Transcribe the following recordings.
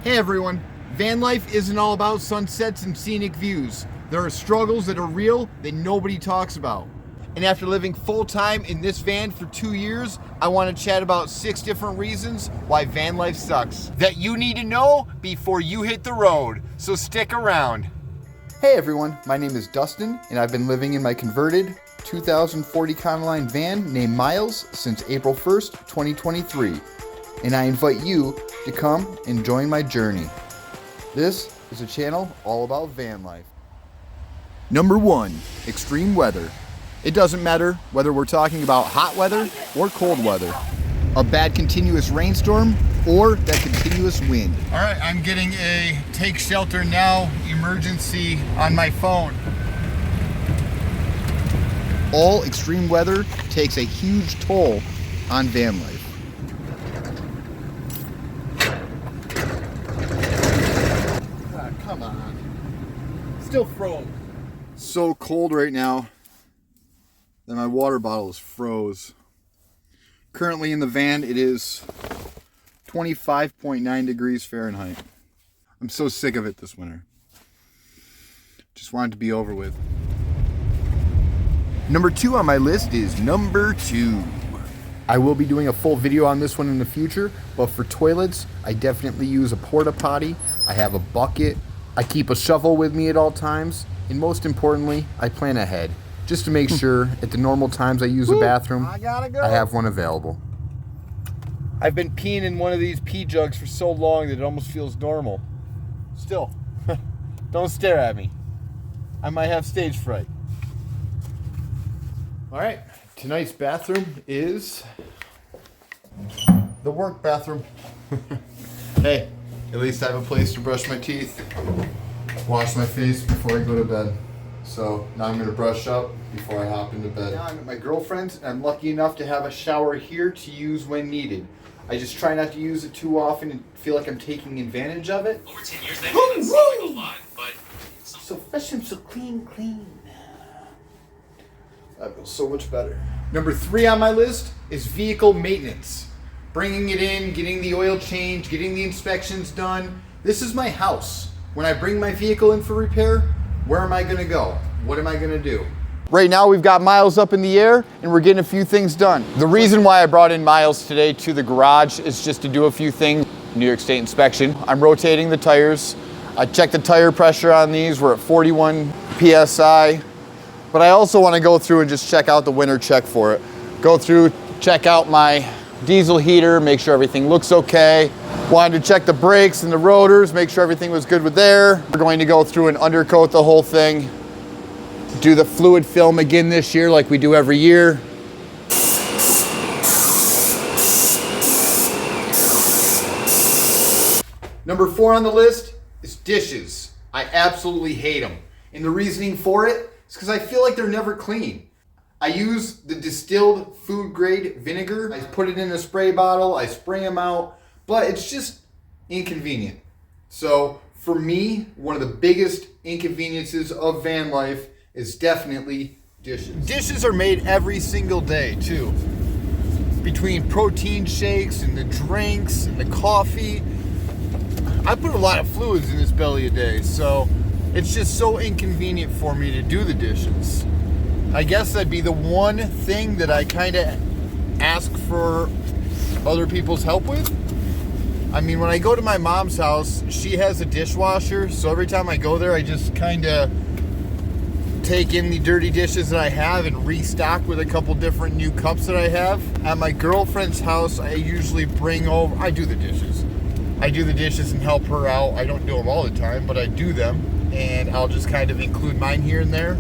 Hey everyone, van life isn't all about sunsets and scenic views. There are struggles that are real that nobody talks about. And after living full-time in this van for 2 years, I want to chat about 6 different reasons why van life sucks that you need to know before you hit the road. So stick around. Hey everyone, my name is Dustin and I've been living in my converted 2040 Econoline van named Miles since April 1st, 2023. And I invite you to come and join my journey. This is a channel all about van life. Number 1, extreme weather. It doesn't matter whether we're talking about hot weather or cold weather, a bad continuous rainstorm or that continuous wind. All right, I'm getting a take shelter now emergency on my phone. All extreme weather takes a huge toll on van life. Come on. Still froze. So cold right now that my water bottle is froze. Currently in the van it is 25.9 degrees Fahrenheit. I'm so sick of it this winter. Just want it to be over with. Number 2 on my list is number 2. I will be doing a full video on this one in the future, but for toilets, I definitely use a porta potty. I have a bucket. I keep a shovel with me at all times. And most importantly, I plan ahead, just to make sure at the normal times I use a bathroom, I have one available. I've been peeing in one of these pee jugs for so long that it almost feels normal. Still, don't stare at me. I might have stage fright. All right, tonight's bathroom is the work bathroom. Hey, at least I have a place to brush my teeth, wash my face before I go to bed. So now I'm gonna brush up before I hop into bed. Now I'm at my girlfriend's and I'm lucky enough to have a shower here to use when needed. I just try not to use it too often and feel like I'm taking advantage of it. Over 10 years, that may not seem like a lot, but... So fresh and so clean. That feels so much better. Number 3 on my list is vehicle maintenance. Bringing it in, getting the oil change, getting the inspections done. This is my house. When I bring my vehicle in for repair, where am I gonna go? What am I gonna do? Right now we've got Miles up in the air and we're getting a few things done. The reason why I brought in Miles today to the garage is just to do a few things. New York State inspection. I'm rotating the tires. I checked the tire pressure on these. We're at 41 PSI. But I also want to go through and just check out the winter check for it. Go through, check out my diesel heater, make sure everything looks okay. Wanted to check the brakes and the rotors, make sure everything was good with there. We're going to go through and undercoat the whole thing. Do the fluid film again this year like we do every year. Number 4 on the list is dishes. I absolutely hate them. And the reasoning for it is because I feel like they're never clean. I use the distilled food grade vinegar. I put it in a spray bottle, I spray them out, but it's just inconvenient. So for me, one of the biggest inconveniences of van life is definitely dishes. Dishes are made every single day too. Between protein shakes and the drinks and the coffee. I put a lot of fluids in this belly a day, so it's just so inconvenient for me to do the dishes. I guess that'd be the one thing that I kind of ask for other people's help with. I mean, when I go to my mom's house, she has a dishwasher, so every time I go there, I just kind of take in the dirty dishes that I have and restock with a couple different new cups that I have. At my girlfriend's house, I usually bring over, I do the dishes. I do the dishes and help her out. I don't do them all the time, but I do them. And I'll just kind of include mine here and there.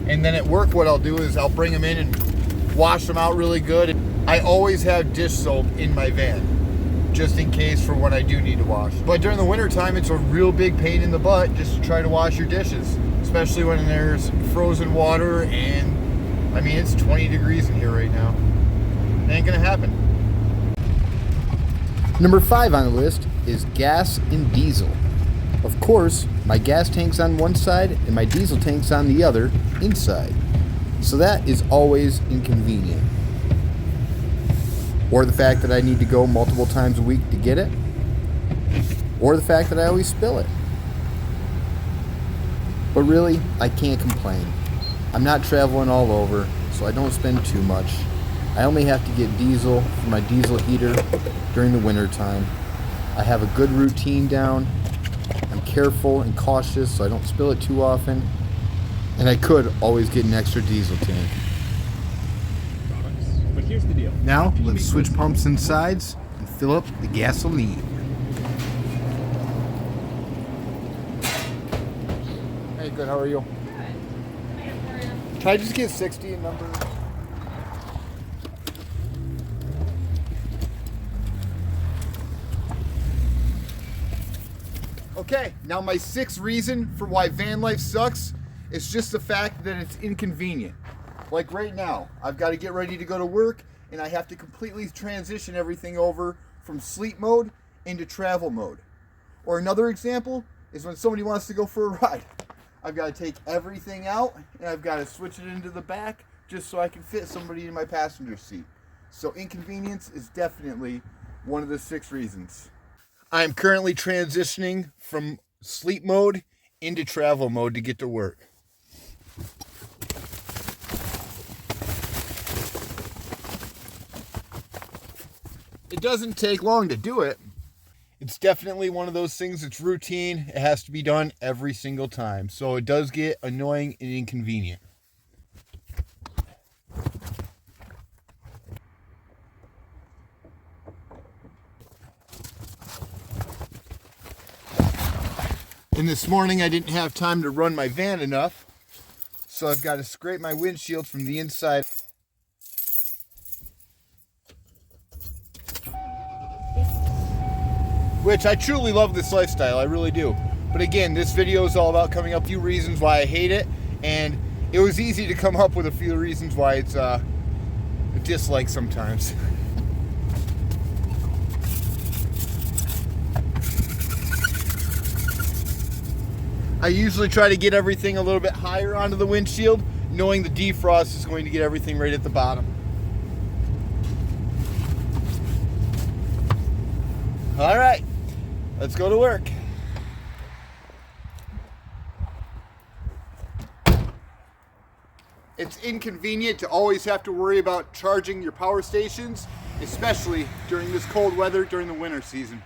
And then at work, what I'll do is I'll bring them in and wash them out really good. I always have dish soap in my van, just in case for when I do need to wash. But during the winter time, it's a real big pain in the butt just to try to wash your dishes, especially when there's frozen water and, I mean, it's 20 degrees in here right now. It ain't gonna happen. Number 5 on the list is gas and diesel. Of course, my gas tank's on one side and my diesel tank's on the other, inside. So that is always inconvenient. Or the fact that I need to go multiple times a week to get it. or the fact that I always spill it. But really, I can't complain. I'm not traveling all over, so I don't spend too much. I only have to get diesel for my diesel heater during the winter time. I have a good routine down. I'm careful and cautious so I don't spill it too often. And I could always get an extra diesel tank. But here's the deal. Now, let's switch pumps and sides and fill up the gasoline. Hey, good, how are you? Can I just get 60 in number? Okay, now my sixth reason for why van life sucks is just the fact that it's inconvenient. Like right now, I've got to get ready to go to work and I have to completely transition everything over from sleep mode into travel mode. Or another example is when somebody wants to go for a ride. I've got to take everything out and I've got to switch it into the back just so I can fit somebody in my passenger seat. So inconvenience is definitely one of the 6 reasons. I'm currently transitioning from sleep mode into travel mode to get to work. It doesn't take long to do it. It's definitely one of those things that's routine. It has to be done every single time. So it does get annoying and inconvenient. And this morning I didn't have time to run my van enough. So I've got to scrape my windshield from the inside. Which I truly love this lifestyle, I really do. But again, this video is all about coming up with a few reasons why I hate it, and it was easy to come up with a few reasons why it's a dislike sometimes. I usually try to get everything a little bit higher onto the windshield, knowing the defrost is going to get everything right at the bottom. All right, let's go to work. It's inconvenient to always have to worry about charging your power stations, especially during this cold weather during the winter season.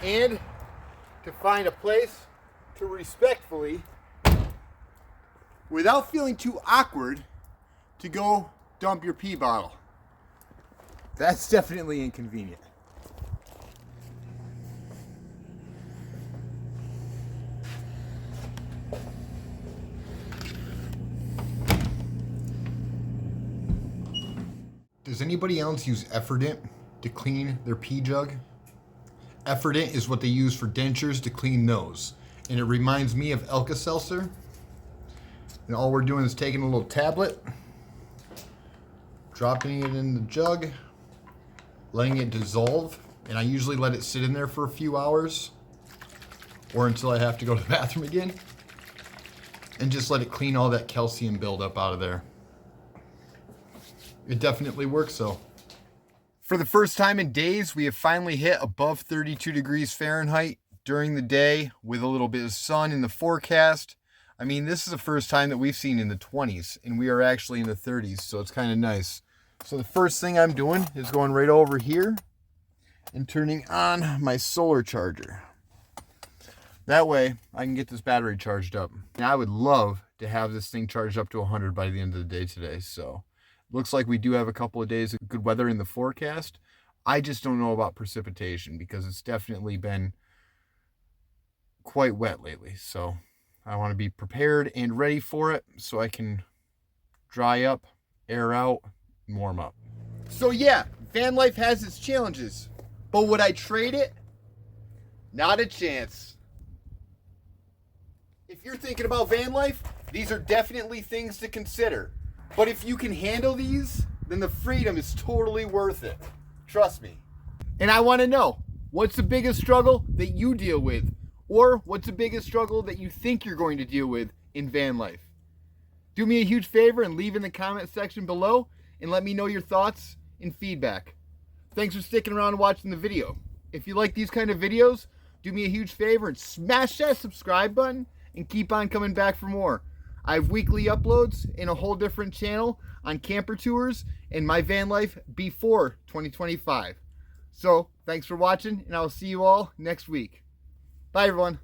And to find a place to respectfully, without feeling too awkward, to go dump your pee bottle. That's definitely inconvenient. Does anybody else use Effordent to clean their pee jug? Effordent is what they use for dentures to clean those. And it reminds me of Alka-Seltzer. And all we're doing is taking a little tablet, dropping it in the jug, letting it dissolve. And I usually let it sit in there for a few hours or until I have to go to the bathroom again. And just let it clean all that calcium buildup out of there. It definitely works though. For the first time in days, we have finally hit above 32 degrees Fahrenheit during the day with a little bit of sun in the forecast. I mean, this is the first time that we've seen in the 20s, and we are actually in the 30s, so it's kind of nice. So the first thing I'm doing is going right over here and turning on my solar charger. That way, I can get this battery charged up. Now, I would love to have this thing charged up to 100 by the end of the day today, so... Looks like we do have a couple of days of good weather in the forecast. I just don't know about precipitation because it's definitely been quite wet lately. So I want to be prepared and ready for it so I can dry up, air out, and warm up. So yeah, van life has its challenges, but would I trade it? Not a chance. If you're thinking about van life, these are definitely things to consider. But if you can handle these, then the freedom is totally worth it. Trust me. And I want to know, what's the biggest struggle that you deal with? Or what's the biggest struggle that you think you're going to deal with in van life? Do me a huge favor and leave in the comment section below. and let me know your thoughts and feedback. Thanks for sticking around and watching the video. If you like these kind of videos, do me a huge favor and smash that subscribe button and keep on coming back for more. I have weekly uploads in a whole different channel on camper tours and my van life before 2025. So, thanks for watching, and I will see you all next week. Bye, everyone.